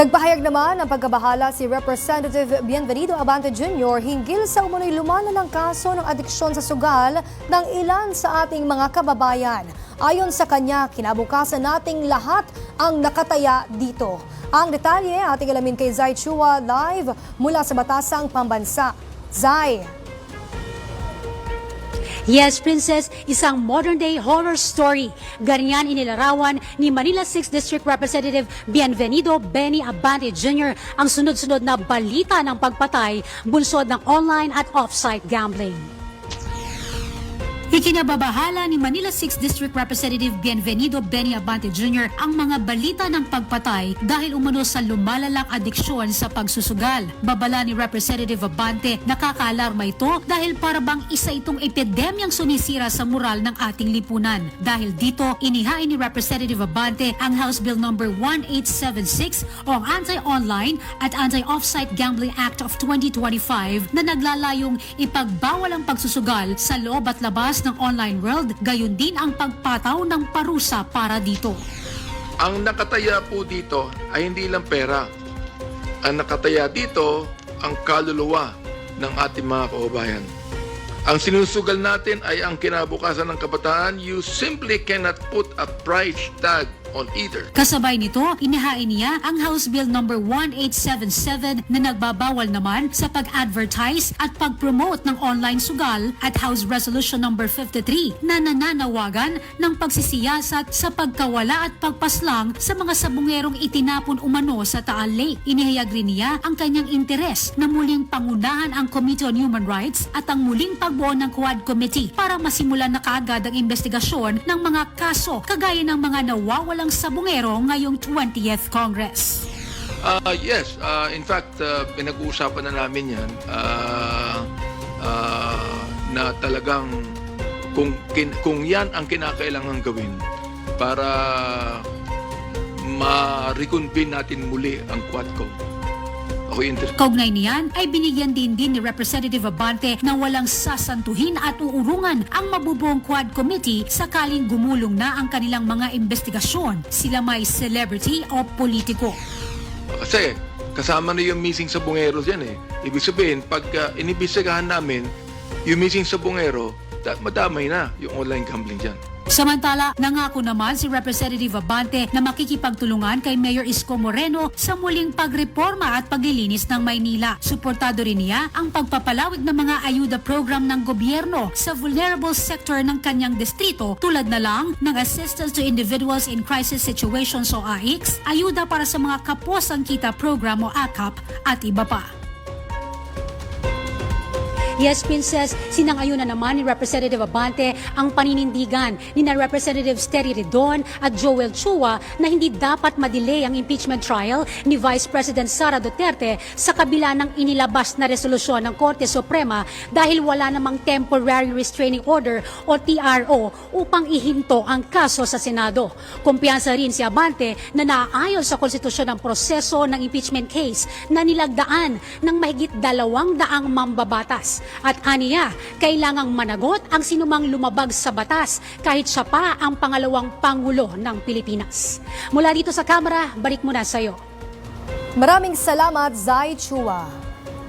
Nagpahayag naman ng pagkabahala si Representative Bienvenido Abante Jr. hinggil sa umunoy lumalalang kaso ng adiksyon sa sugal ng ilan sa ating mga kababayan. Ayon sa kanya, kinabukasan nating lahat ang nakataya dito. Ang detalye ating alamin kay Zai Chua live mula sa Batasang Pambansa. Zai. Yes, Princess, isang modern-day horror story. Ganyan inilarawan ni Manila 6th District Representative Bienvenido Benny Abante Jr. ang sunod-sunod na balita ng pagpatay bunsod ng online at off-site gambling. Ikinababahala ni Manila 6th District Representative Bienvenido Benny Abante Jr. ang mga balita ng pagpatay dahil umano sa lumalalang adiksyon sa pagsusugal. Babala ni Representative Abante, nakakaalarma ito dahil parabang isa itong epidemyang sumisira sa moral ng ating lipunan. Dahil dito, inihain ni Representative Abante ang House Bill No. 1876 o ang Anti-Online at Anti-Offsite Gambling Act of 2025 na naglalayong ipagbawal ang pagsusugal sa loob at labas ng online world, gayon din ang pagpataw ng parusa para dito. Ang nakataya po dito ay hindi lang pera. Ang nakataya dito ang kaluluwa ng ating mga kababayan. Ang sinusugal natin ay ang kinabukasan ng kabataan. You simply cannot put a price tag on either. Kasabay nito, inihain niya ang House Bill No. 1877 na nagbabawal naman sa pag-advertise at pag-promote ng online sugal at House Resolution No. 53 na nananawagan ng pagsisiyasat sa pagkawala at pagpaslang sa mga sabungerong itinapon umano sa Taal Lake. Inihayag rin niya ang kanyang interes na muling pangunahan ang Committee on Human Rights at ang muling pagbuo ng Quad Committee para masimulan na kaagad ang investigasyon ng mga kaso kagaya ng mga nawawalang sabungero ngayong 20th Congress. Yes, in fact, pinag-uusapan na namin yan na talagang kung yan ang kinakailangan gawin para ma-reconvene natin muli ang Quadcom. Kaugnay niyan ay binigyan din ni Representative Abante na walang sasantuhin at uurungan ang mabubuong Quad Committee sakaling gumulong na ang kanilang mga investigasyon, sila may celebrity o politiko. Kasi kasama na yung missing sabungeros yan eh. Ibig sabihin, pag inibisigahan namin yung missing sabungero, madamay na yung online gambling dyan. Samantala, nangako naman si Representative Abante na makikipagtulungan kay Mayor Isko Moreno sa muling pagreporma at paglilinis ng Maynila. Suportado rin niya ang pagpapalawig ng mga ayuda program ng gobyerno sa vulnerable sector ng kanyang distrito tulad na lang ng Assistance to Individuals in Crisis Situations o AICS, ayuda para sa mga kapos ang kita program o AKAP at iba pa. Yes, Princess, sinang-ayunan naman ni Representative Abante ang paninindigan ni na Representative Terry Redon at Joel Chua na hindi dapat madelay ang impeachment trial ni Vice President Sara Duterte sa kabila ng inilabas na resolusyon ng Korte Suprema dahil wala namang Temporary Restraining Order o TRO upang ihinto ang kaso sa Senado. Kumpiyansa rin si Abante na naaayon sa konstitusyon ng proseso ng impeachment case na nilagdaan ng mahigit 200 mambabatas. At aniya, kailangang managot ang sinumang lumabag sa batas kahit siya pa ang pangalawang Pangulo ng Pilipinas. Mula dito sa Kamara, balik muna sa iyo. Maraming salamat, Zai Chua.